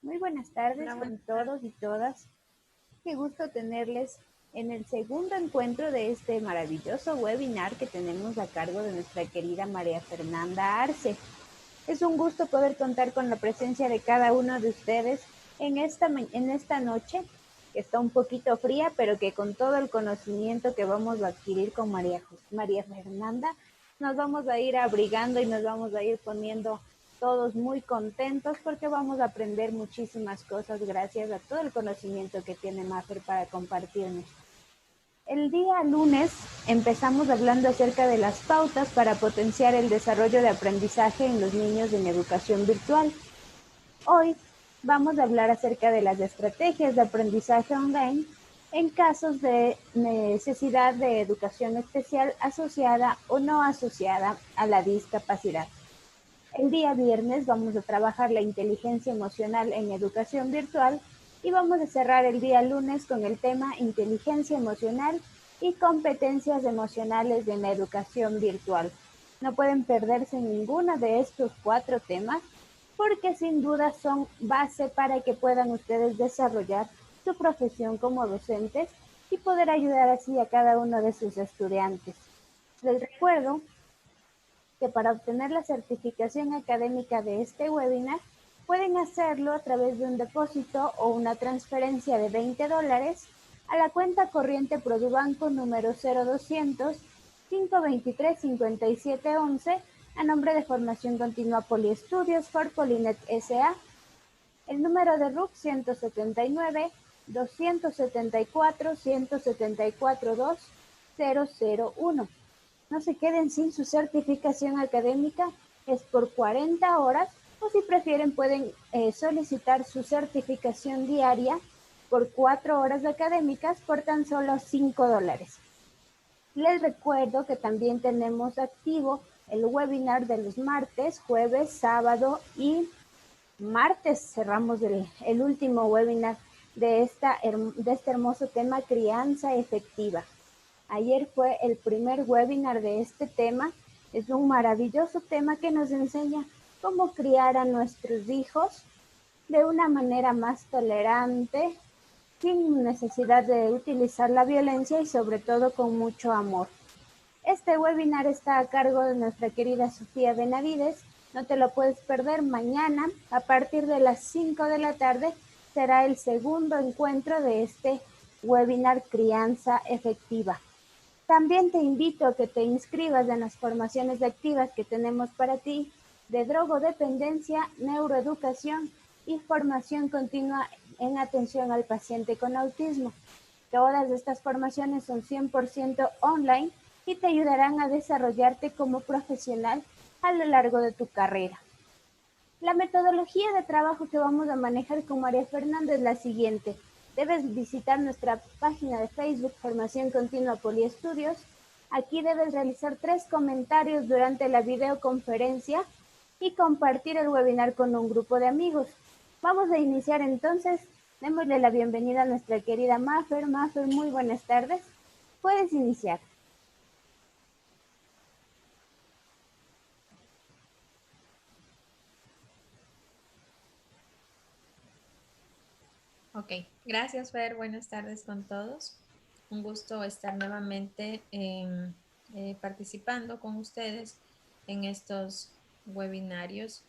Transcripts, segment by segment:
Muy buenas tardes Hola, con buenas tardes. todos y todas. Qué gusto tenerles en el segundo encuentro de este maravilloso webinar que tenemos a cargo de nuestra querida María Fernanda Arce. Es un gusto poder contar con la presencia de cada uno de ustedes en esta noche, que está un poquito fría, pero que con todo el conocimiento que vamos a adquirir con María Fernanda, nos vamos a ir abrigando y nos vamos a ir poniendo todos muy contentos porque vamos a aprender muchísimas cosas gracias a todo el conocimiento que tiene Mafer para compartirnos. El día lunes empezamos hablando acerca de las pautas para potenciar el desarrollo de aprendizaje en los niños en educación virtual. Hoy vamos a hablar acerca de las estrategias de aprendizaje online en casos de necesidad de educación especial asociada o no asociada a la discapacidad. El día viernes vamos a trabajar la inteligencia emocional en educación virtual y vamos a cerrar el día lunes con el tema inteligencia emocional y competencias emocionales en la educación virtual. No pueden perderse ninguno de estos 4 temas porque sin duda son base para que puedan ustedes desarrollar su profesión como docentes y poder ayudar así a cada uno de sus estudiantes. Les recuerdo que para obtener la certificación académica de este webinar pueden hacerlo a través de un depósito o una transferencia de $20 a la cuenta corriente Produbanco número 0200 523 5711 a nombre de Formación Continua Poliestudios for Polinet S.A. El número de RUC 179 274 174 2001. No se queden sin su certificación académica, es por 40 horas, o si prefieren pueden solicitar su certificación diaria por 4 horas académicas por tan solo $5. Les recuerdo que también tenemos activo el webinar de los martes, jueves, sábado y martes. Cerramos el último webinar de este hermoso tema, crianza efectiva. Ayer fue el primer webinar de este tema. Es un maravilloso tema que nos enseña cómo criar a nuestros hijos de una manera más tolerante, sin necesidad de utilizar la violencia y sobre todo con mucho amor. Este webinar está a cargo de nuestra querida Sofía Benavides. No te lo puedes perder. Mañana, a partir de las 5 de la tarde, será el segundo encuentro de este webinar Crianza Efectiva. También te invito a que te inscribas en las formaciones activas que tenemos para ti de drogodependencia, neuroeducación y formación continua en atención al paciente con autismo. Todas estas formaciones son 100% online y te ayudarán a desarrollarte como profesional a lo largo de tu carrera. La metodología de trabajo que vamos a manejar con María Fernanda es la siguiente. Debes visitar nuestra página de Facebook Formación Continua Poliestudios. Aquí debes realizar 3 comentarios durante la videoconferencia y compartir el webinar con un grupo de amigos. Vamos a iniciar entonces. Démosle la bienvenida a nuestra querida Mafer. Mafer, muy buenas tardes. Puedes iniciar. Ok, gracias Fer, buenas tardes con todos. Un gusto estar nuevamente participando con ustedes en estos webinarios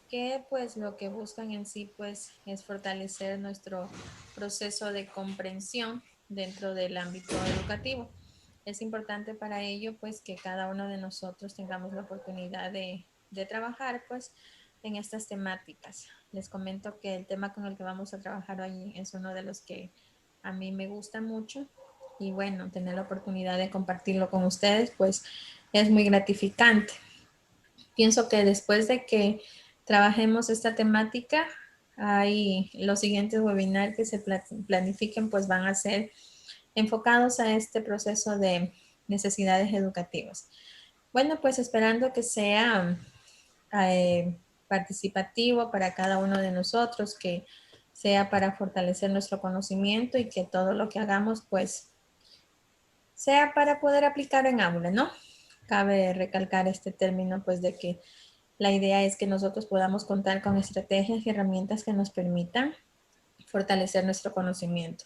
que pues lo que buscan en sí pues es fortalecer nuestro proceso de comprensión dentro del ámbito educativo. Es importante para ello pues que cada uno de nosotros tengamos la oportunidad de trabajar pues en estas temáticas. Les comento que el tema con el que vamos a trabajar hoy es uno de los que a mí me gusta mucho y bueno, tener la oportunidad de compartirlo con ustedes pues es muy gratificante. Pienso que después de que trabajemos esta temática, hay los siguientes webinars que se planifiquen pues van a ser enfocados a este proceso de necesidades educativas. Bueno, pues esperando que sea participativo para cada uno de nosotros, que sea para fortalecer nuestro conocimiento y que todo lo que hagamos pues sea para poder aplicar en aula, ¿no? Cabe recalcar este término pues de que La idea es que nosotros podamos contar con estrategias y herramientas que nos permitan fortalecer nuestro conocimiento.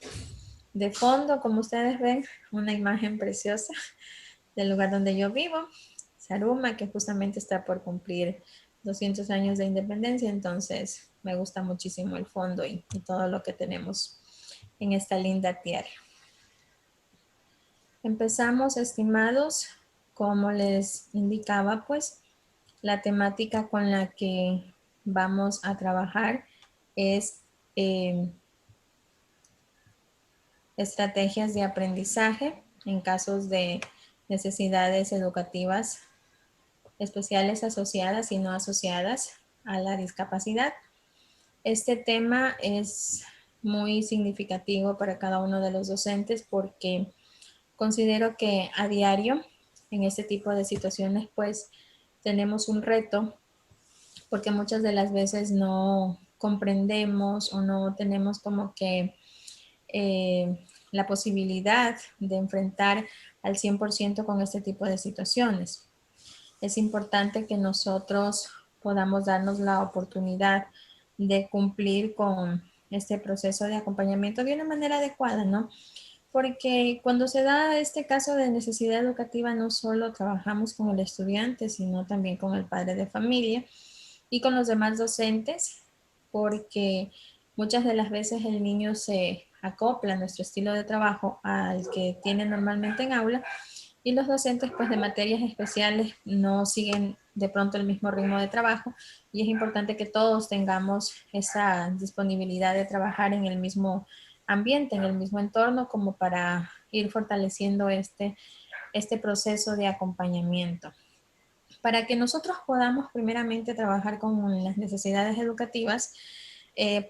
De fondo, como ustedes ven, una imagen preciosa del lugar donde yo vivo, Zaruma, que justamente está por cumplir 200 años de independencia, entonces me gusta muchísimo el fondo y todo lo que tenemos en esta linda tierra. Empezamos, estimados, como les indicaba, pues la temática con la que vamos a trabajar es estrategias de aprendizaje en casos de necesidades educativas especiales asociadas y no asociadas a la discapacidad. Este tema es muy significativo para cada uno de los docentes porque considero que a diario en este tipo de situaciones pues tenemos un reto porque muchas de las veces no comprendemos o no tenemos como que la posibilidad de enfrentar al 100% con este tipo de situaciones. Es importante que nosotros podamos darnos la oportunidad de cumplir con este proceso de acompañamiento de una manera adecuada, ¿no? Porque cuando se da este caso de necesidad educativa, no solo trabajamos con el estudiante, sino también con el padre de familia y con los demás docentes, porque muchas de las veces el niño se acopla a nuestro estilo de trabajo al que tiene normalmente en aula y los docentes pues de materias especiales no siguen de pronto el mismo ritmo de trabajo y es importante que todos tengamos esa disponibilidad de trabajar en el mismo ambiente, en el mismo entorno, como para ir fortaleciendo este proceso de acompañamiento. Para que nosotros podamos primeramente trabajar con las necesidades educativas,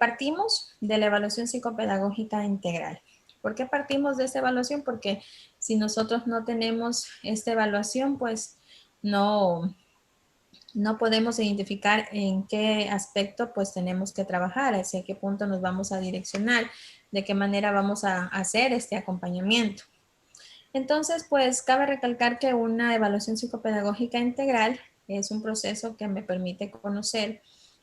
partimos de la evaluación psicopedagógica integral. ¿Por qué partimos de esta evaluación? Porque si nosotros no tenemos esta evaluación, pues no podemos identificar en qué aspecto pues tenemos que trabajar, hacia qué punto nos vamos a direccionar, de qué manera vamos a hacer este acompañamiento. Entonces, pues cabe recalcar que una evaluación psicopedagógica integral es un proceso que me permite conocer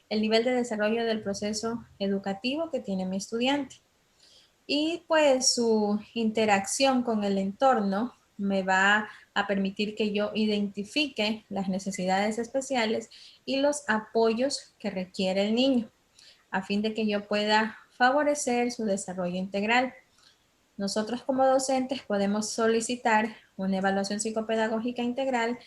el nivel de desarrollo del proceso educativo que tiene mi estudiante y pues su interacción con el entorno me va a permitir que yo identifique las necesidades especiales y los apoyos que requiere el niño a fin de que yo pueda favorecer su desarrollo integral. Nosotros como docentes podemos solicitar una evaluación psicopedagógica integral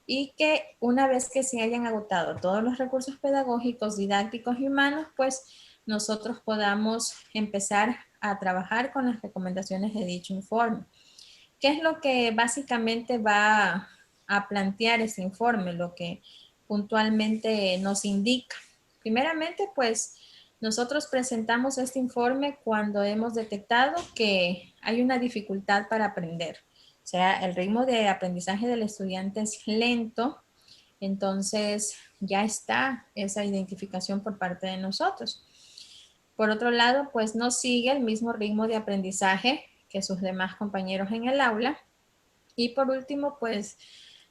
y que una vez que se hayan agotado todos los recursos pedagógicos, didácticos y humanos, pues nosotros podamos empezar a trabajar con las recomendaciones de dicho informe. ¿Qué es lo que básicamente va a plantear ese informe? Lo que puntualmente nos indica. Primeramente, pues nosotros presentamos este informe cuando hemos detectado que hay una dificultad para aprender. O sea, el ritmo de aprendizaje del estudiante es lento, entonces ya está esa identificación por parte de nosotros. Por otro lado, pues no sigue el mismo ritmo de aprendizaje que sus demás compañeros en el aula. Y por último, pues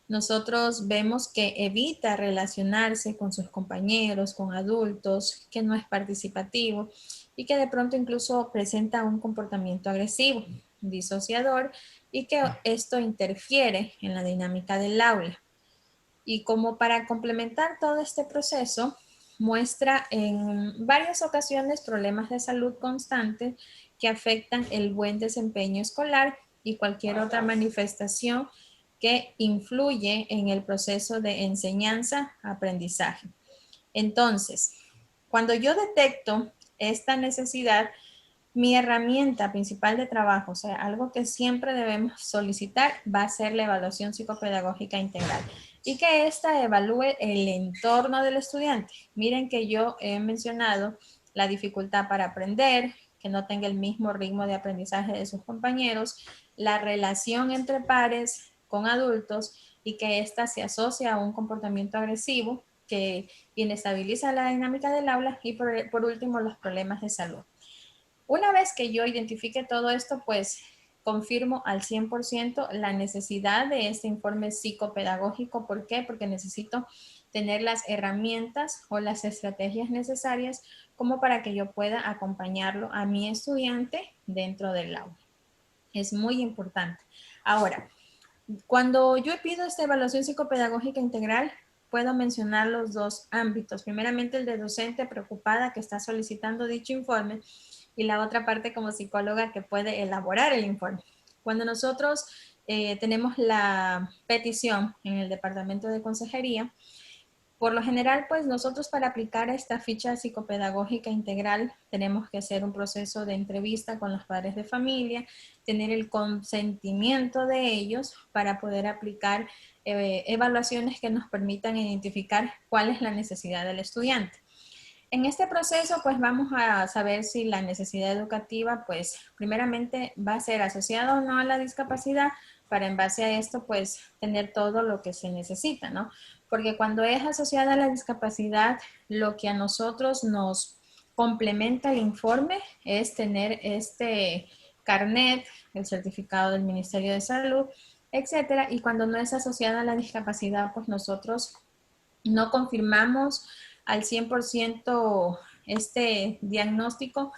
nosotros vemos que evita relacionarse con sus compañeros, con adultos, que no es participativo y que de pronto incluso presenta un comportamiento agresivo, disociador y que esto interfiere en la dinámica del aula. Y como para complementar todo este proceso, muestra en varias ocasiones problemas de salud constantes que afectan el buen desempeño escolar y cualquier otra manifestación que influye en el proceso de enseñanza-aprendizaje. Entonces, cuando yo detecto esta necesidad, mi herramienta principal de trabajo, o sea, algo que siempre debemos solicitar, va a ser la evaluación psicopedagógica integral y que ésta evalúe el entorno del estudiante. Miren que yo he mencionado la dificultad para aprender, que no tenga el mismo ritmo de aprendizaje de sus compañeros, la relación entre pares con adultos y que ésta se asocia a un comportamiento agresivo que inestabiliza la dinámica del aula y por último los problemas de salud. Una vez que yo identifique todo esto, pues confirmo al 100% la necesidad de este informe psicopedagógico. ¿Por qué? Porque necesito tener las herramientas o las estrategias necesarias como para que yo pueda acompañarlo a mi estudiante dentro del aula. Es muy importante. Ahora, cuando yo pido esta evaluación psicopedagógica integral, puedo mencionar los dos ámbitos. Primeramente, el de docente preocupada que está solicitando dicho informe y la otra parte como psicóloga que puede elaborar el informe. Cuando nosotros tenemos la petición en el departamento de consejería, por lo general, pues nosotros para aplicar esta ficha psicopedagógica integral tenemos que hacer un proceso de entrevista con los padres de familia, tener el consentimiento de ellos para poder aplicar evaluaciones que nos permitan identificar cuál es la necesidad del estudiante. En este proceso, pues vamos a saber si la necesidad educativa, pues primeramente va a ser asociada o no a la discapacidad, para en base a esto, pues tener todo lo que se necesita, ¿no? Porque cuando es asociada a la discapacidad, lo que a nosotros nos complementa el informe es tener este carnet, el certificado del Ministerio de Salud, etcétera. Y cuando no es asociada a la discapacidad, pues nosotros no confirmamos al 100% este diagnóstico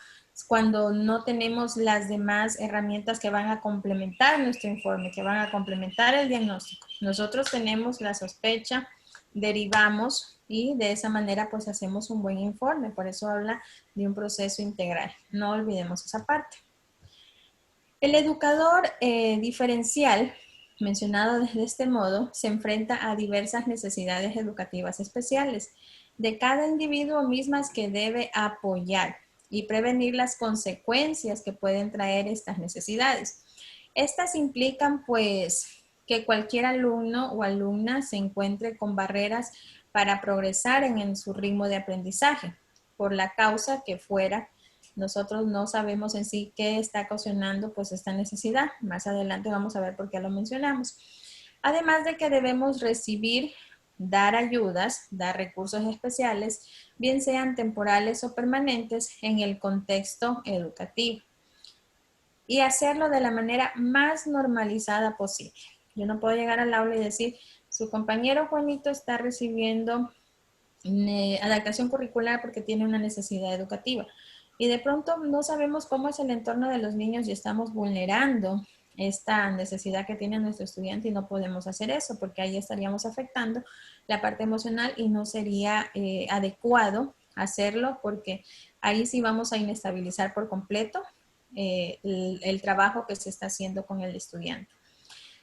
cuando no tenemos las demás herramientas que van a complementar nuestro informe, que van a complementar el diagnóstico. Nosotros tenemos la sospecha, derivamos y de esa manera pues hacemos un buen informe. Por eso habla de un proceso integral. No olvidemos esa parte. El educador diferencial, mencionado desde este modo, se enfrenta a diversas necesidades educativas especiales de cada individuo mismas que debe apoyar y prevenir las consecuencias que pueden traer estas necesidades. Estas implican pues que cualquier alumno o alumna se encuentre con barreras para progresar en su ritmo de aprendizaje, por la causa que fuera. Nosotros no sabemos en sí qué está ocasionando pues esta necesidad. Más adelante vamos a ver por qué lo mencionamos. Además de que debemos recibir, dar ayudas, dar recursos especiales, bien sean temporales o permanentes en el contexto educativo. Y hacerlo de la manera más normalizada posible. Yo no puedo llegar al aula y decir, su compañero Juanito está recibiendo adaptación curricular porque tiene una necesidad educativa. Y de pronto no sabemos cómo es el entorno de los niños y estamos vulnerando esta necesidad que tiene nuestro estudiante y no podemos hacer eso porque ahí estaríamos afectando la parte emocional y no sería adecuado hacerlo porque ahí sí vamos a inestabilizar por completo el trabajo que se está haciendo con el estudiante.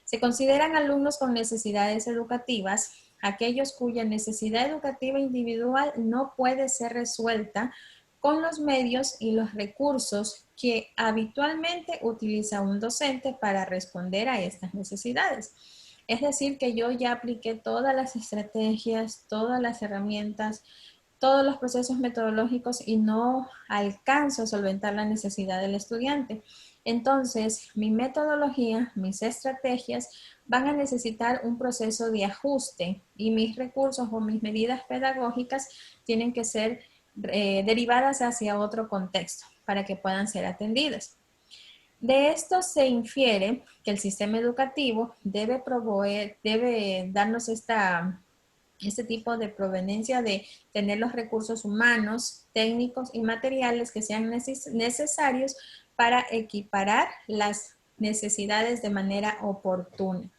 Se consideran alumnos con necesidades educativas aquellos cuya necesidad educativa individual no puede ser resuelta con los medios y los recursos que habitualmente utiliza un docente para responder a estas necesidades. Es decir, que yo ya apliqué todas las estrategias, todas las herramientas, todos los procesos metodológicos y no alcanzo a solventar la necesidad del estudiante. Entonces, mi metodología, mis estrategias van a necesitar un proceso de ajuste y mis recursos o mis medidas pedagógicas tienen que ser derivadas hacia otro contexto para que puedan ser atendidas. De esto se infiere que el sistema educativo debe darnos este tipo de proveniencia de tener los recursos humanos, técnicos y materiales que sean necesarios para equiparar las necesidades de manera oportuna,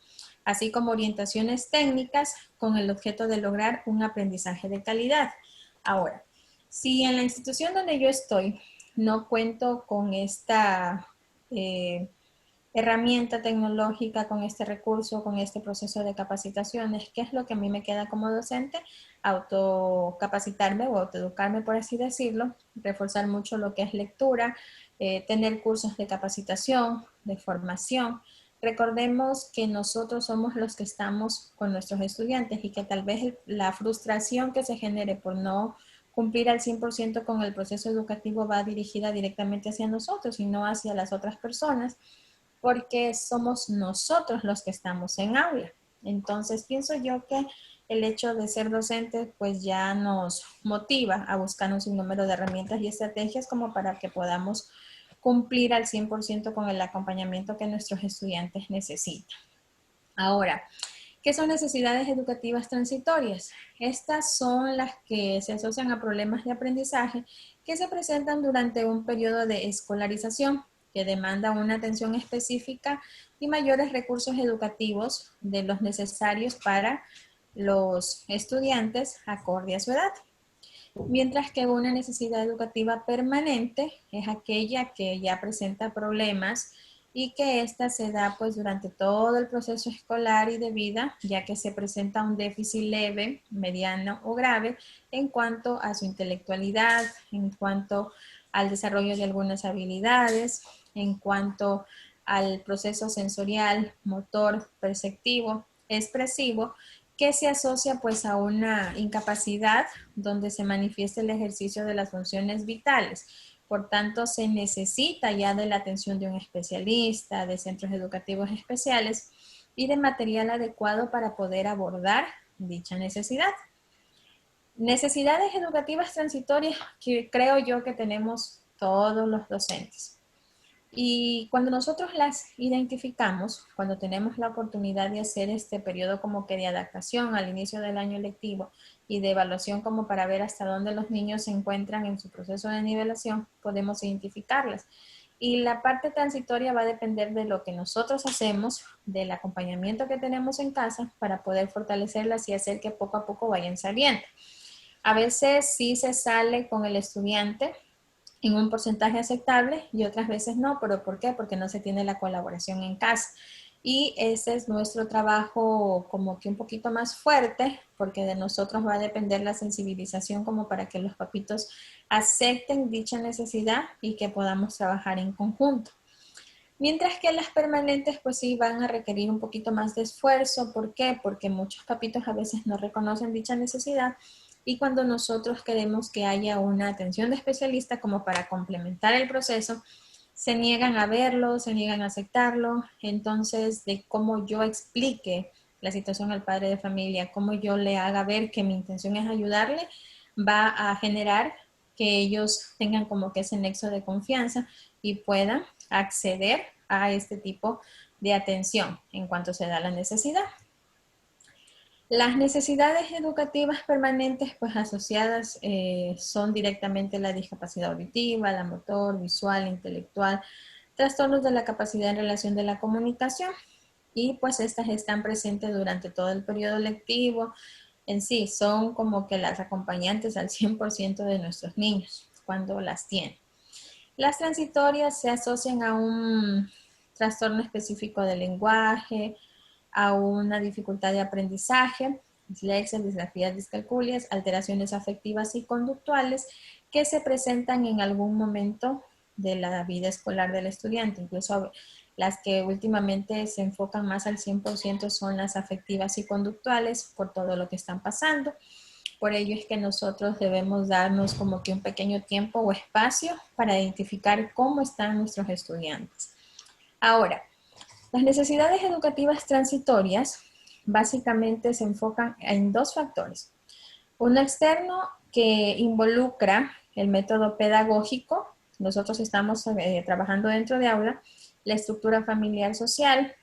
así como orientaciones técnicas con el objeto de lograr un aprendizaje de calidad. Ahora, si en la institución donde yo estoy no cuento con esta herramienta tecnológica, con este recurso, con este proceso de capacitaciones, ¿qué es lo que a mí me queda como docente? Autocapacitarme o autoeducarme, por así decirlo, reforzar mucho lo que es lectura, tener cursos de capacitación, de formación. Recordemos que nosotros somos los que estamos con nuestros estudiantes y que tal vez la frustración que se genere por no cumplir al 100% con el proceso educativo va dirigida directamente hacia nosotros y no hacia las otras personas, porque somos nosotros los que estamos en aula. Entonces, pienso yo que el hecho de ser docente, pues ya nos motiva a buscar un sinnúmero de herramientas y estrategias como para que podamos cumplir al 100% con el acompañamiento que nuestros estudiantes necesitan. Ahora, ¿Qué son necesidades educativas transitorias? Estas son las que se asocian a problemas de aprendizaje que se presentan durante un periodo de escolarización que demanda una atención específica y mayores recursos educativos de los necesarios para los estudiantes acorde a su edad. Mientras que una necesidad educativa permanente es aquella que ya presenta problemas y que ésta se da pues durante todo el proceso escolar y de vida, ya que se presenta un déficit leve, mediano o grave en cuanto a su intelectualidad, en cuanto al desarrollo de algunas habilidades, en cuanto al proceso sensorial, motor, perceptivo, expresivo, que se asocia pues a una incapacidad donde se manifiesta el ejercicio de las funciones vitales. Por tanto, se necesita ya de la atención de un especialista, de centros educativos especiales y de material adecuado para poder abordar dicha necesidad. Necesidades educativas transitorias que creo yo que tenemos todos los docentes. Y cuando nosotros las identificamos, cuando tenemos la oportunidad de hacer este periodo como que de adaptación al inicio del año lectivo y de evaluación como para ver hasta dónde los niños se encuentran en su proceso de nivelación, podemos identificarlas. Y la parte transitoria va a depender de lo que nosotros hacemos, del acompañamiento que tenemos en casa para poder fortalecerlas y hacer que poco a poco vayan saliendo. A veces sí se sale con el estudiante en un porcentaje aceptable y otras veces no, pero ¿por qué? Porque no se tiene la colaboración en casa. Y ese es nuestro trabajo como que un poquito más fuerte, porque de nosotros va a depender la sensibilización como para que los papitos acepten dicha necesidad y que podamos trabajar en conjunto. Mientras que las permanentes pues sí van a requerir un poquito más de esfuerzo. ¿Por qué? Porque muchos papitos a veces no reconocen dicha necesidad y cuando nosotros queremos que haya una atención de especialista como para complementar el proceso, se niegan a verlo, se niegan a aceptarlo. Entonces, de cómo yo explique la situación al padre de familia, cómo yo le haga ver que mi intención es ayudarle, va a generar que ellos tengan como que ese nexo de confianza y puedan acceder a este tipo de atención en cuanto se da la necesidad. Las necesidades educativas permanentes pues asociadas son directamente la discapacidad auditiva, la motor, visual, intelectual, trastornos de la capacidad en relación de la comunicación y pues estas están presentes durante todo el periodo lectivo. En sí son como que las acompañantes al 100% de nuestros niños cuando las tienen. Las transitorias se asocian a un trastorno específico del lenguaje, a una dificultad de aprendizaje, dislexia, disgrafías, discalculias, alteraciones afectivas y conductuales que se presentan en algún momento de la vida escolar del estudiante. Incluso las que últimamente se enfocan más al 100% son las afectivas y conductuales por todo lo que están pasando. Por ello es que nosotros debemos darnos como que un pequeño tiempo o espacio para identificar cómo están nuestros estudiantes. Ahora, las necesidades educativas transitorias básicamente se enfocan en dos factores. Uno externo que involucra el método pedagógico. Nosotros estamos trabajando dentro de aula, la estructura familiar social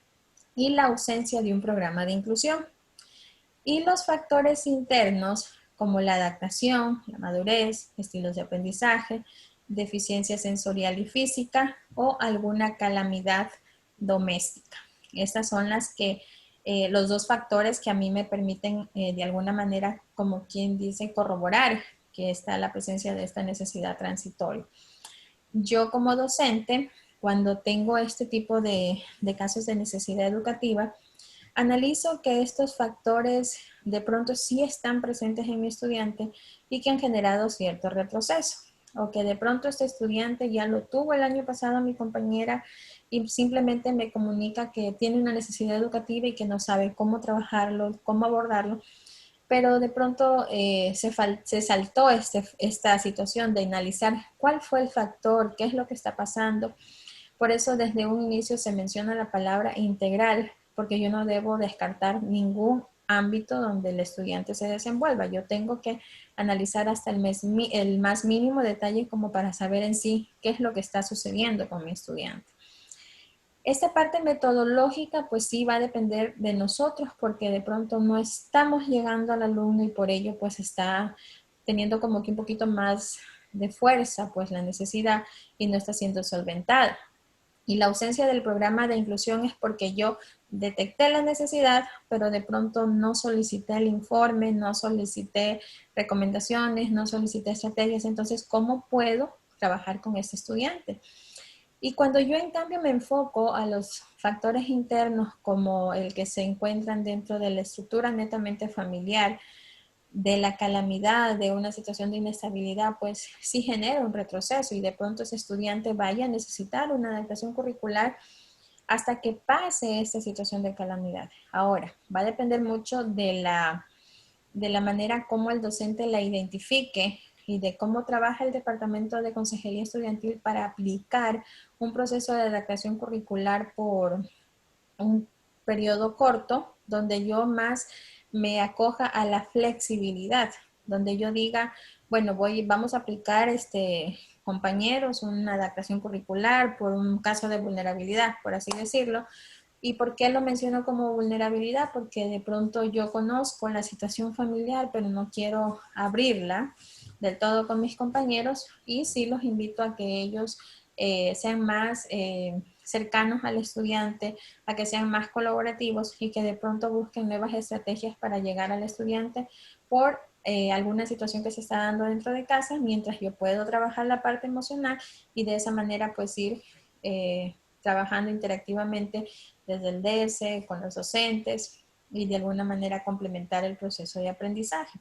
y la ausencia de un programa de inclusión. Y los factores internos como la adaptación, la madurez, estilos de aprendizaje, deficiencia sensorial y física o alguna calamidad doméstica. Estas son los dos factores que a mí me permiten de alguna manera, como quien dice, corroborar que está la presencia de esta necesidad transitoria. Yo como docente, cuando tengo este tipo de casos de necesidad educativa, analizo que estos factores de pronto sí están presentes en mi estudiante y que han generado cierto retroceso. O que de pronto este estudiante ya lo tuvo el año pasado mi compañera y simplemente me comunica que tiene una necesidad educativa y que no sabe cómo trabajarlo, cómo abordarlo. Pero de pronto se saltó esta situación de analizar cuál fue el factor, qué es lo que está pasando. Por eso desde un inicio se menciona la palabra integral, porque yo no debo descartar ningún ámbito donde el estudiante se desenvuelva. Yo tengo que analizar hasta el más mínimo detalle como para saber en sí qué es lo que está sucediendo con mi estudiante. Esta parte metodológica pues sí va a depender de nosotros porque de pronto no estamos llegando al alumno y por ello pues está teniendo como que un poquito más de fuerza pues la necesidad y no está siendo solventada. Y la ausencia del programa de inclusión es porque yo detecté la necesidad, pero de pronto no solicité el informe, no solicité recomendaciones, no solicité estrategias. Entonces, ¿cómo puedo trabajar con este estudiante? Y cuando yo en cambio me enfoco a los factores internos como el que se encuentran dentro de la estructura netamente familiar, de la calamidad, de una situación de inestabilidad, pues sí genera un retroceso y de pronto ese estudiante vaya a necesitar una adaptación curricular hasta que pase esta situación de calamidad. Ahora, va a depender mucho de la manera como el docente la identifique y de cómo trabaja el Departamento de Consejería Estudiantil para aplicar un proceso de adaptación curricular por un periodo corto, donde yo más me acoja a la flexibilidad, donde yo diga, bueno, vamos a aplicar compañeros una adaptación curricular por un caso de vulnerabilidad, por así decirlo. ¿Y por qué lo menciono como vulnerabilidad? Porque de pronto yo conozco la situación familiar, pero no quiero abrirla del todo con mis compañeros y sí los invito a que ellos sean más cercanos al estudiante, a que sean más colaborativos y que de pronto busquen nuevas estrategias para llegar al estudiante por alguna situación que se está dando dentro de casa, mientras yo puedo trabajar la parte emocional y de esa manera pues ir trabajando interactivamente desde el DS, con los docentes y de alguna manera complementar el proceso de aprendizaje.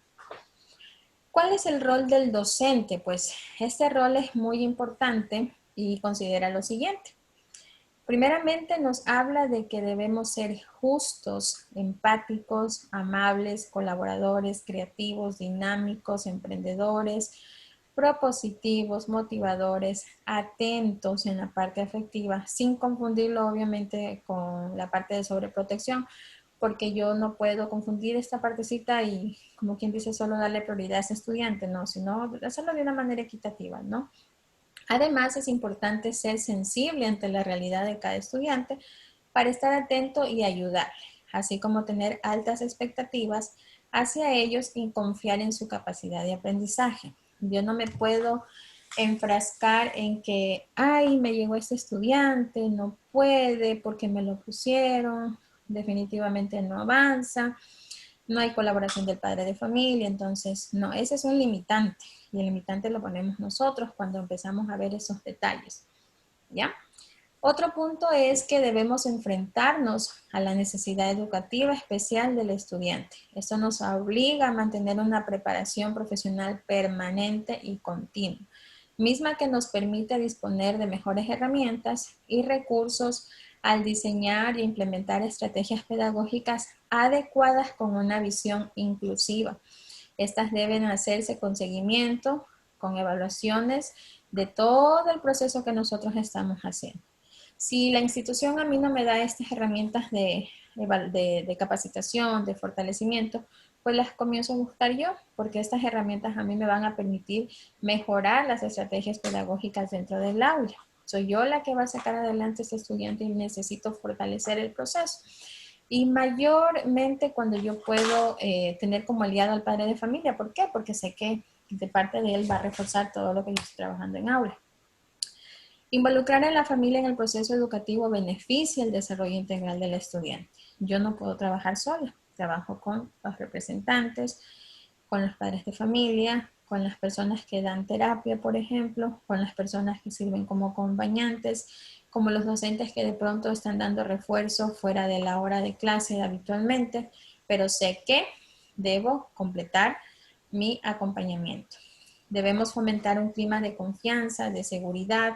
¿Cuál es el rol del docente? Pues este rol es muy importante y considera lo siguiente. Primeramente nos habla de que debemos ser justos, empáticos, amables, colaboradores, creativos, dinámicos, emprendedores, propositivos, motivadores, atentos en la parte afectiva, sin confundirlo obviamente con la parte de sobreprotección, porque yo no puedo confundir esta partecita y como quien dice solo darle prioridad a ese estudiante, no, sino hacerlo de una manera equitativa, ¿no? Además, es importante ser sensible ante la realidad de cada estudiante para estar atento y ayudarle, así como tener altas expectativas hacia ellos y confiar en su capacidad de aprendizaje. Yo no me puedo enfrascar en que, ay, me llegó este estudiante, no puede porque me lo pusieron, definitivamente no avanza, no hay colaboración del padre de familia, entonces no, ese es un limitante y el limitante lo ponemos nosotros cuando empezamos a ver esos detalles, ¿ya? Otro punto es que debemos enfrentarnos a la necesidad educativa especial del estudiante. Esto nos obliga a mantener una preparación profesional permanente y continua, misma que nos permite disponer de mejores herramientas y recursos al diseñar e implementar estrategias pedagógicas adecuadas con una visión inclusiva. Estas deben hacerse con seguimiento, con evaluaciones de todo el proceso que nosotros estamos haciendo. Si la institución a mí no me da estas herramientas de capacitación, de fortalecimiento, pues las comienzo a buscar yo, porque estas herramientas a mí me van a permitir mejorar las estrategias pedagógicas dentro del aula. Soy yo la que va a sacar adelante a este estudiante y necesito fortalecer el proceso. Y mayormente cuando yo puedo tener como aliado al padre de familia. ¿Por qué? Porque sé que de parte de él va a reforzar todo lo que yo estoy trabajando en aula. Involucrar a la familia en el proceso educativo beneficia el desarrollo integral del estudiante. Yo no puedo trabajar sola, trabajo con los representantes, con los padres de familia, con las personas que dan terapia, por ejemplo, con las personas que sirven como acompañantes, como los docentes que de pronto están dando refuerzo fuera de la hora de clase habitualmente, pero sé que debo completar mi acompañamiento. Debemos fomentar un clima de confianza, de seguridad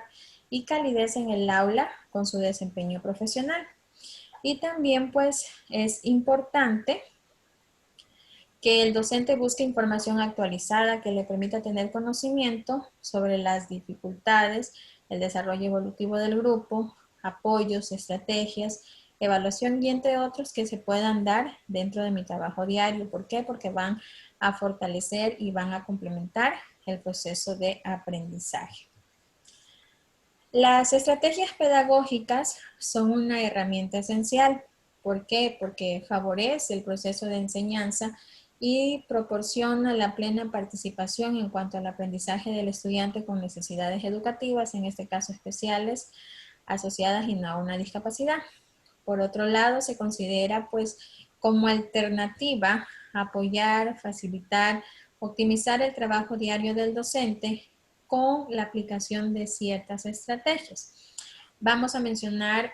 y calidez en el aula con su desempeño profesional. Y también pues es importante que el docente busque información actualizada que le permita tener conocimiento sobre las dificultades, el desarrollo evolutivo del grupo, apoyos, estrategias, evaluación y entre otros que se puedan dar dentro de mi trabajo diario. ¿Por qué? Porque van a fortalecer y van a complementar el proceso de aprendizaje. Las estrategias pedagógicas son una herramienta esencial. ¿Por qué? Porque favorece el proceso de enseñanza y proporciona la plena participación en cuanto al aprendizaje del estudiante con necesidades educativas, en este caso especiales, asociadas y no a una discapacidad. Por otro lado, se considera pues como alternativa apoyar, facilitar, optimizar el trabajo diario del docente con la aplicación de ciertas estrategias. Vamos a mencionar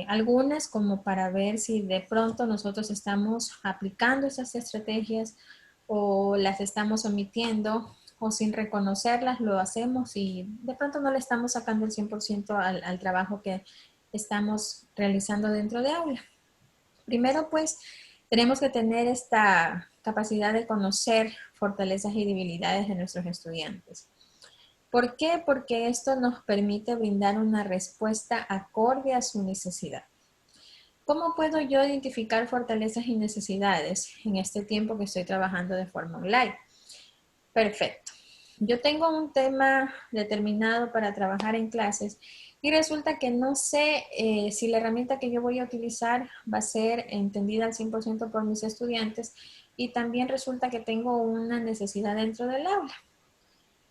algunas como para ver si de pronto nosotros estamos aplicando esas estrategias o las estamos omitiendo o sin reconocerlas lo hacemos y de pronto no le estamos sacando el 100% al trabajo que estamos realizando dentro de aula. Primero, pues, tenemos que tener esta capacidad de conocer fortalezas y debilidades de nuestros estudiantes. ¿Por qué? Porque esto nos permite brindar una respuesta acorde a su necesidad. ¿Cómo puedo yo identificar fortalezas y necesidades en este tiempo que estoy trabajando de forma online? Perfecto. Yo tengo un tema determinado para trabajar en clases y resulta que no sé si la herramienta que yo voy a utilizar va a ser entendida al 100% por mis estudiantes y también resulta que tengo una necesidad dentro del aula.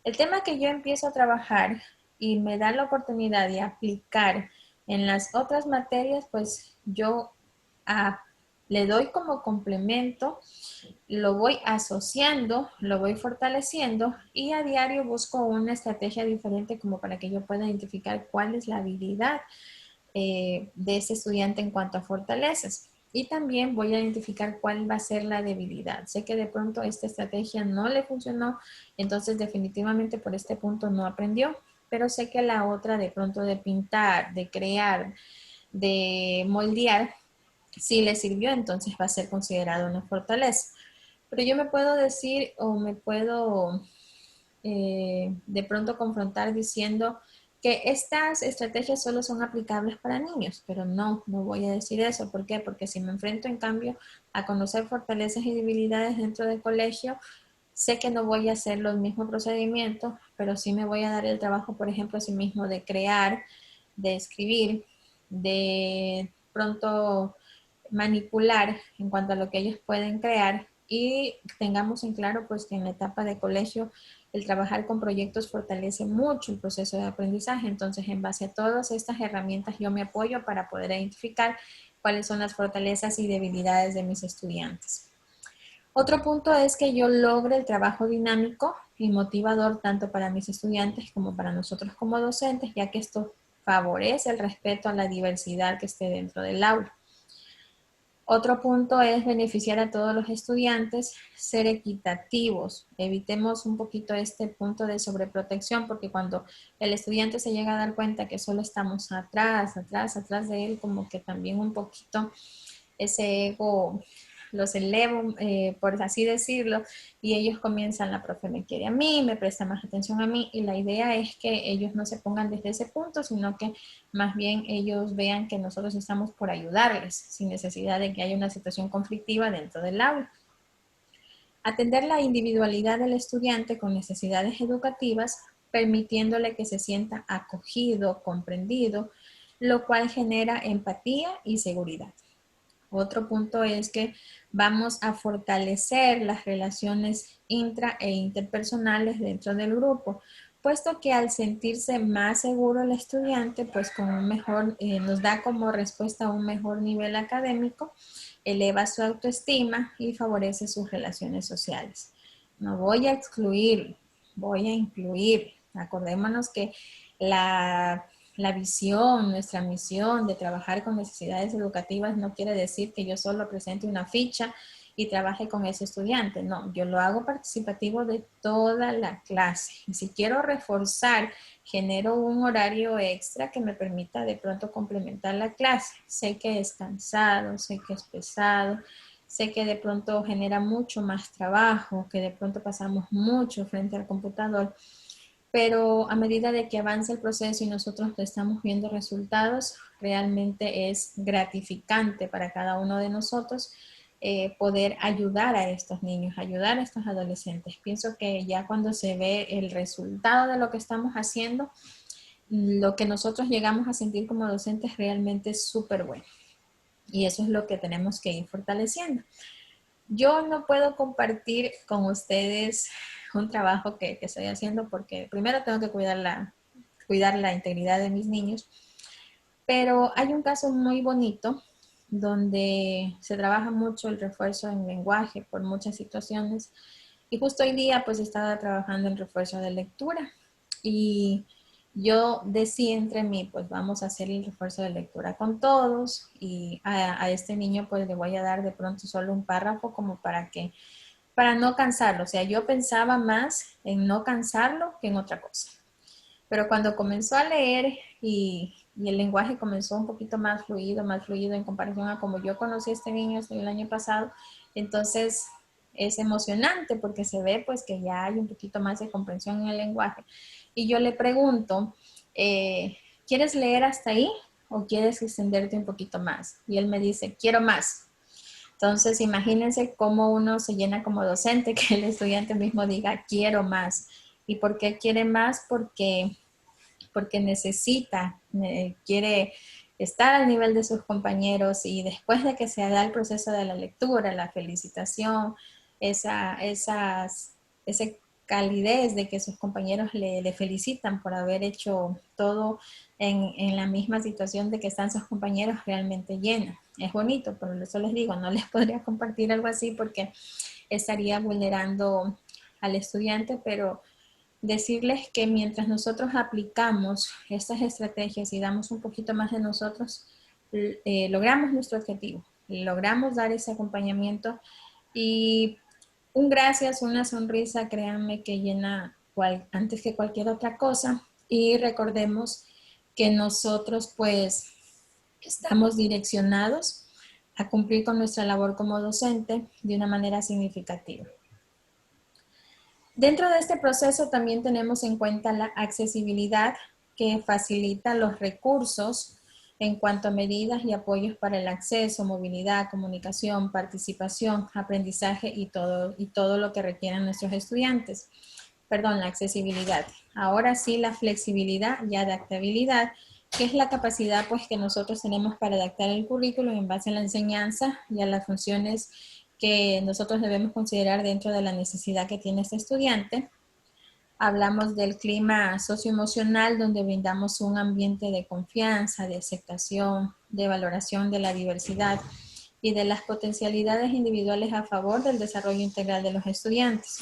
El tema que yo empiezo a trabajar y me da la oportunidad de aplicar en las otras materias, pues yo ah, le doy como complemento, lo voy asociando, lo voy fortaleciendo y a diario busco una estrategia diferente como para que yo pueda identificar cuál es la habilidad de ese estudiante en cuanto a fortalezas. Y también voy a identificar cuál va a ser la debilidad. Sé que de pronto esta estrategia no le funcionó, entonces definitivamente por este punto no aprendió, pero sé que la otra de pronto de pintar, de crear, de moldear, sí le sirvió, entonces va a ser considerado una fortaleza. Pero yo me puedo decir o me puedo de pronto confrontar diciendo que estas estrategias solo son aplicables para niños, pero no voy a decir eso. ¿Por qué? Porque si me enfrento en cambio a conocer fortalezas y debilidades dentro del colegio, sé que no voy a hacer los mismos procedimientos, pero sí me voy a dar el trabajo, por ejemplo, a sí mismo de crear, de escribir, de pronto manipular en cuanto a lo que ellos pueden crear y tengamos en claro pues que en la etapa de colegio el trabajar con proyectos fortalece mucho el proceso de aprendizaje. Entonces, en base a todas estas herramientas, yo me apoyo para poder identificar cuáles son las fortalezas y debilidades de mis estudiantes. Otro punto es que yo logre el trabajo dinámico y motivador tanto para mis estudiantes como para nosotros como docentes, ya que esto favorece el respeto a la diversidad que esté dentro del aula. Otro punto es beneficiar a todos los estudiantes, ser equitativos. Evitemos un poquito este punto de sobreprotección porque cuando el estudiante se llega a dar cuenta que solo estamos atrás de él, como que también un poquito ese ego los elevo, por así decirlo, y ellos comienzan, la profe me quiere a mí, me presta más atención a mí, y la idea es que ellos no se pongan desde ese punto, sino que más bien ellos vean que nosotros estamos por ayudarles, sin necesidad de que haya una situación conflictiva dentro del aula. Atender la individualidad del estudiante con necesidades educativas, permitiéndole que se sienta acogido, comprendido, lo cual genera empatía y seguridad. Otro punto es que vamos a fortalecer las relaciones intra e interpersonales dentro del grupo, puesto que al sentirse más seguro el estudiante, pues con un mejor, nos da como respuesta a un mejor nivel académico, eleva su autoestima y favorece sus relaciones sociales. No voy a excluir, voy a incluir. Acordémonos que la visión, nuestra misión de trabajar con necesidades educativas no quiere decir que yo solo presente una ficha y trabaje con ese estudiante. No, yo lo hago participativo de toda la clase. Y si quiero reforzar, genero un horario extra que me permita de pronto complementar la clase. Sé que es cansado, sé que es pesado, sé que de pronto genera mucho más trabajo, que de pronto pasamos mucho frente al computador, pero a medida de que avanza el proceso y nosotros estamos viendo resultados, realmente es gratificante para cada uno de nosotros poder ayudar a estos niños, ayudar a estos adolescentes. Pienso que ya cuando se ve el resultado de lo que estamos haciendo, lo que nosotros llegamos a sentir como docentes realmente es súper bueno. Y eso es lo que tenemos que ir fortaleciendo. Yo no puedo compartir con ustedes un trabajo que estoy haciendo porque primero tengo que cuidar la integridad de mis niños, pero hay un caso muy bonito donde se trabaja mucho el refuerzo en lenguaje por muchas situaciones y justo hoy día pues estaba trabajando en refuerzo de lectura y yo decía entre mí, pues vamos a hacer el refuerzo de lectura con todos y a este niño pues le voy a dar de pronto solo un párrafo como para no cansarlo. O sea, yo pensaba más en no cansarlo que en otra cosa. Pero cuando comenzó a leer y el lenguaje comenzó un poquito más fluido en comparación a como yo conocí a este niño el año pasado, entonces es emocionante porque se ve pues que ya hay un poquito más de comprensión en el lenguaje. Y yo le pregunto, ¿quieres leer hasta ahí o quieres extenderte un poquito más? Y él me dice, quiero más. Entonces, imagínense cómo uno se llena como docente, que el estudiante mismo diga, quiero más. ¿Y por qué quiere más? Porque necesita, quiere estar al nivel de sus compañeros y después de que se da el proceso de la lectura, la felicitación, esa calidez de que sus compañeros le felicitan por haber hecho todo en la misma situación de que están sus compañeros realmente llena. Es bonito, por eso les digo, no les podría compartir algo así porque estaría vulnerando al estudiante, pero decirles que mientras nosotros aplicamos estas estrategias y damos un poquito más de nosotros, logramos nuestro objetivo, logramos dar ese acompañamiento y un gracias, una sonrisa, créanme que llena antes que cualquier otra cosa. Y recordemos que nosotros pues estamos direccionados a cumplir con nuestra labor como docente de una manera significativa. Dentro de este proceso también tenemos en cuenta la accesibilidad que facilita los recursos en cuanto a medidas y apoyos para el acceso, movilidad, comunicación, participación, aprendizaje y todo lo que requieren nuestros estudiantes. Perdón, la accesibilidad. Ahora sí, la flexibilidad y adaptabilidad, que es la capacidad pues que nosotros tenemos para adaptar el currículo en base a la enseñanza y a las funciones que nosotros debemos considerar dentro de la necesidad que tiene este estudiante. Hablamos del clima socioemocional, donde brindamos un ambiente de confianza, de aceptación, de valoración de la diversidad y de las potencialidades individuales a favor del desarrollo integral de los estudiantes.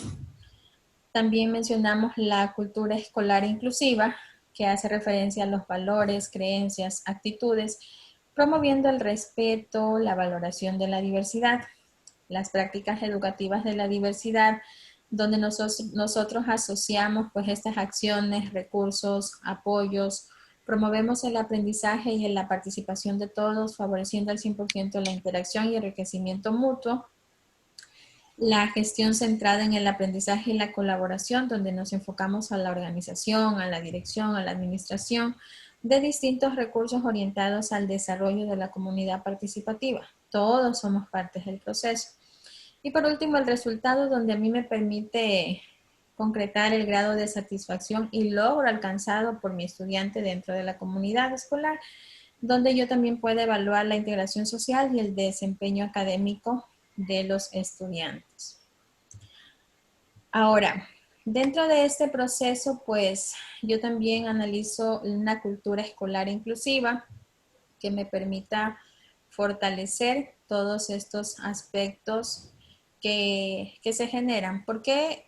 También mencionamos la cultura escolar inclusiva, que hace referencia a los valores, creencias, actitudes, promoviendo el respeto, la valoración de la diversidad. Las prácticas educativas de la diversidad, donde nosotros asociamos pues estas acciones, recursos, apoyos, promovemos el aprendizaje y la participación de todos, favoreciendo al 100% la interacción y enriquecimiento mutuo. La gestión centrada en el aprendizaje y la colaboración, donde nos enfocamos a la organización, a la dirección, a la administración de distintos recursos orientados al desarrollo de la comunidad participativa. Todos somos partes del proceso. Y por último, el resultado donde a mí me permite concretar el grado de satisfacción y logro alcanzado por mi estudiante dentro de la comunidad escolar, donde yo también puedo evaluar la integración social y el desempeño académico de los estudiantes. Ahora, dentro de este proceso, pues yo también analizo una cultura escolar inclusiva que me permita fortalecer todos estos aspectos que se generan. ¿Por qué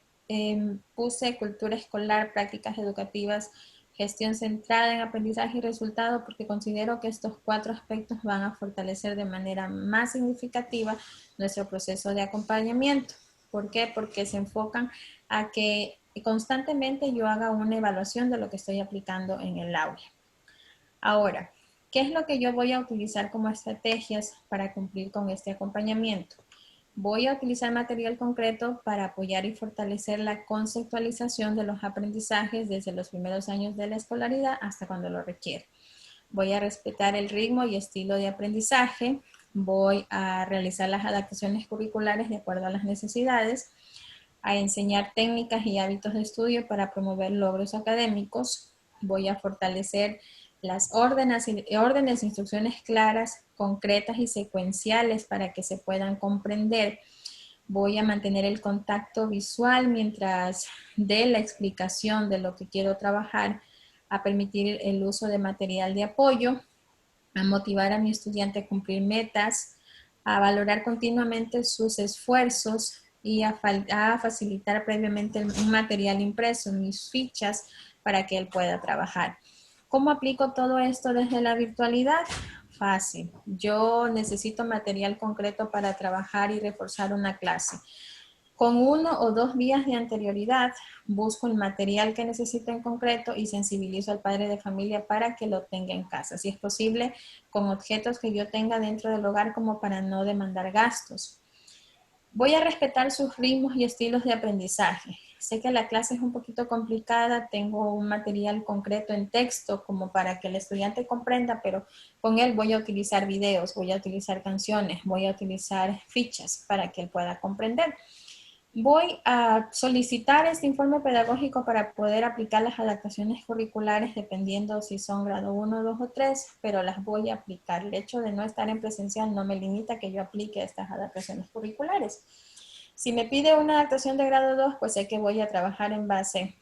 puse cultura escolar, prácticas educativas, gestión centrada en aprendizaje y resultado? Porque considero que estos 4 aspectos van a fortalecer de manera más significativa nuestro proceso de acompañamiento. ¿Por qué? Porque se enfocan a que constantemente yo haga una evaluación de lo que estoy aplicando en el aula. Ahora, ¿qué es lo que yo voy a utilizar como estrategias para cumplir con este acompañamiento? Voy a utilizar material concreto para apoyar y fortalecer la conceptualización de los aprendizajes desde los primeros años de la escolaridad hasta cuando lo requiere. Voy a respetar el ritmo y estilo de aprendizaje. Voy a realizar las adaptaciones curriculares de acuerdo a las necesidades, a enseñar técnicas y hábitos de estudio para promover logros académicos. voy a fortalecer las órdenes, instrucciones claras, concretas y secuenciales para que se puedan comprender. Voy a mantener el contacto visual mientras dé la explicación de lo que quiero trabajar, a permitir el uso de material de apoyo, a motivar a mi estudiante a cumplir metas, a valorar continuamente sus esfuerzos y a facilitar previamente un material impreso, mis fichas, para que él pueda trabajar. ¿Cómo aplico todo esto desde la virtualidad? Fácil. Yo necesito material concreto para trabajar y reforzar una clase. Con 1 o 2 días de anterioridad, busco el material que necesito en concreto y sensibilizo al padre de familia para que lo tenga en casa. Si es posible, con objetos que yo tenga dentro del hogar como para no demandar gastos. Voy a respetar sus ritmos y estilos de aprendizaje. Sé que la clase es un poquito complicada, tengo un material concreto en texto como para que el estudiante comprenda, pero con él voy a utilizar videos, voy a utilizar canciones, voy a utilizar fichas para que él pueda comprender. Voy a solicitar este informe pedagógico para poder aplicar las adaptaciones curriculares dependiendo si son grado 1, 2 o 3, pero las voy a aplicar. El hecho de no estar en presencial no me limita que yo aplique estas adaptaciones curriculares. Si me pide una adaptación de grado 2, pues sé que voy a trabajar en base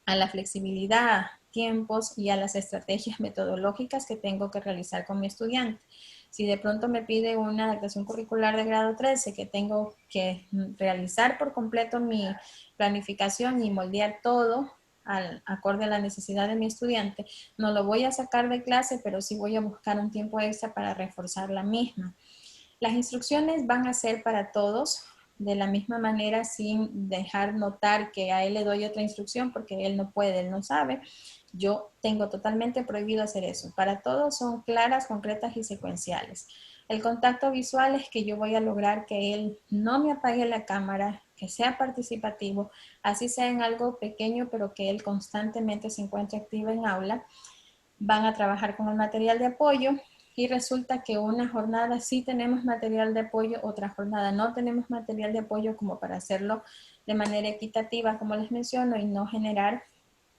a la flexibilidad, tiempos y a las estrategias metodológicas que tengo que realizar con mi estudiante. Si de pronto me pide una adaptación curricular de grado 13, que tengo que realizar por completo mi planificación y moldear todo acorde a la necesidad de mi estudiante, no lo voy a sacar de clase, pero sí voy a buscar un tiempo extra para reforzar la misma. Las instrucciones van a ser para todos, de la misma manera, sin dejar notar que a él le doy otra instrucción porque él no puede, él no sabe. Yo tengo totalmente prohibido hacer eso. Para todos son claras, concretas y secuenciales. El contacto visual es que yo voy a lograr que él no me apague la cámara, que sea participativo, así sea en algo pequeño, pero que él constantemente se encuentre activo en aula. Van a trabajar con el material de apoyo y resulta que una jornada sí tenemos material de apoyo, otra jornada no tenemos material de apoyo, como para hacerlo de manera equitativa, como les menciono, y no generar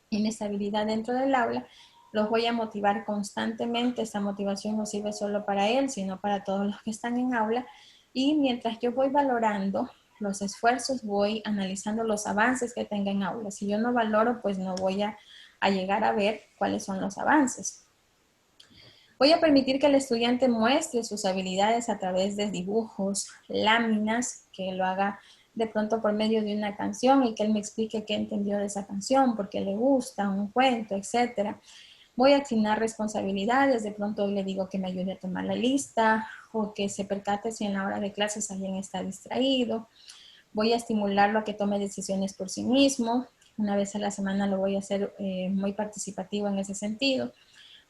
inestabilidad dentro del aula. Los voy a motivar constantemente. Esta motivación no sirve solo para él, sino para todos los que están en aula. Y mientras yo voy valorando los esfuerzos, voy analizando los avances que tenga en aula. Si yo no valoro, pues no voy a llegar a ver cuáles son los avances. Voy a permitir que el estudiante muestre sus habilidades a través de dibujos, láminas, que lo haga de pronto por medio de una canción y que él me explique qué entendió de esa canción, por qué le gusta, un cuento, etc. Voy a asignar responsabilidades, de pronto hoy le digo que me ayude a tomar la lista o que se percate si en la hora de clases alguien está distraído. Voy a estimularlo a que tome decisiones por sí mismo. Una vez a la semana lo voy a hacer muy participativo en ese sentido.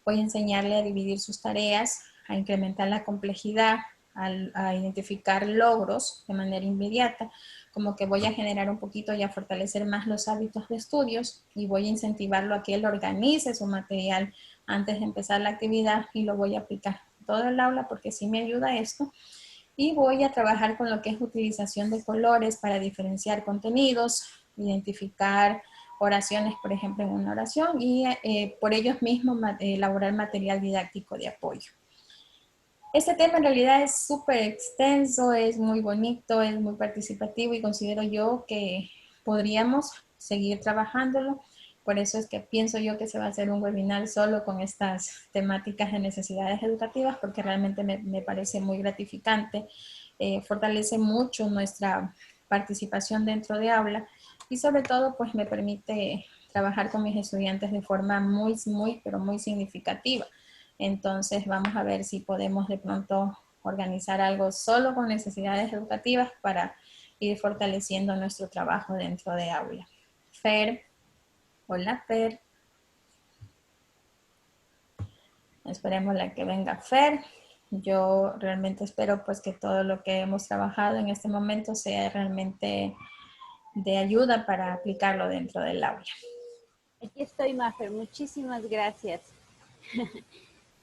Voy a enseñarle a dividir sus tareas, a incrementar la complejidad, a identificar logros de manera inmediata, como que voy a generar un poquito y a fortalecer más los hábitos de estudios y voy a incentivarlo a que él organice su material antes de empezar la actividad y lo voy a aplicar todo el aula porque sí me ayuda esto. Y voy a trabajar con lo que es utilización de colores para diferenciar contenidos, identificar oraciones, por ejemplo, en una oración y por ellos mismos elaborar material didáctico de apoyo. Este tema en realidad es súper extenso, es muy bonito, es muy participativo y considero yo que podríamos seguir trabajándolo. Por eso es que pienso yo que se va a hacer un webinar solo con estas temáticas de necesidades educativas porque realmente me parece muy gratificante. Fortalece mucho nuestra participación dentro de aula y sobre todo pues me permite trabajar con mis estudiantes de forma pero muy significativa. Entonces vamos a ver si podemos de pronto organizar algo solo con necesidades educativas para ir fortaleciendo nuestro trabajo dentro de aula. Fer, hola Fer. Esperemos la que venga Fer. Yo realmente espero pues que todo lo que hemos trabajado en este momento sea realmente de ayuda para aplicarlo dentro del aula. Aquí estoy, Mafer. Muchísimas gracias.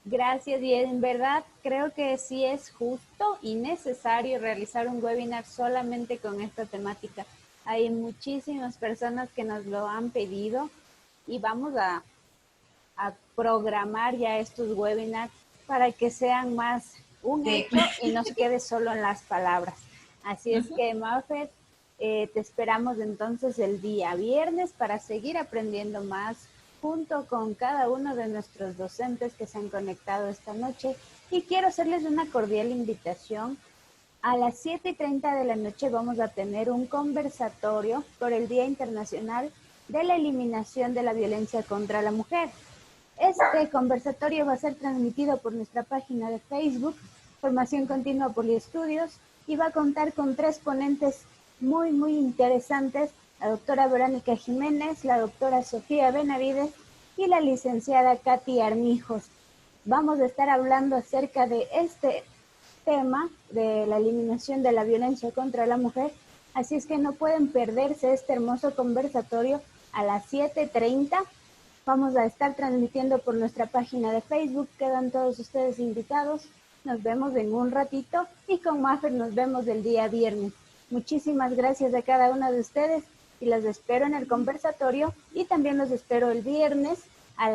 Gracias, y en verdad creo que sí es justo y necesario realizar un webinar solamente con esta temática. Hay muchísimas personas que nos lo han pedido y vamos a a programar ya estos webinars para que sean más un Sí. hecho y no se quede solo en las palabras. Así es que, Mafer, te esperamos entonces el día viernes para seguir aprendiendo más junto con cada uno de nuestros docentes que se han conectado esta noche. Y quiero hacerles una cordial invitación. A las 7:30 de la noche vamos a tener un conversatorio por el Día Internacional de la Eliminación de la Violencia contra la Mujer. Este conversatorio va a ser transmitido por nuestra página de Facebook, Formación Continua Poliestudios, y va a contar con 3 ponentes muy, muy interesantes, la doctora Verónica Jiménez, la doctora Sofía Benavides y la licenciada Katy Armijos. Vamos a estar hablando acerca de este tema de la eliminación de la violencia contra la mujer, así es que no pueden perderse este hermoso conversatorio a las 7:30. Vamos a estar transmitiendo por nuestra página de Facebook, quedan todos ustedes invitados. Nos vemos en un ratito y con Mafer nos vemos el día viernes. Muchísimas gracias a cada uno de ustedes y los espero en el conversatorio y también los espero el viernes a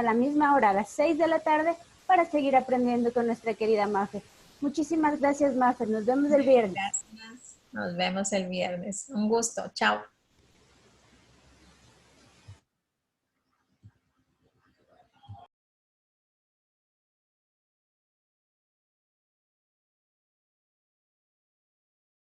la misma hora, a las 6 de la tarde, para seguir aprendiendo con nuestra querida Mafer. Muchísimas gracias, Mafer. Nos vemos el viernes. Gracias. Nos vemos el viernes. Un gusto. Chao.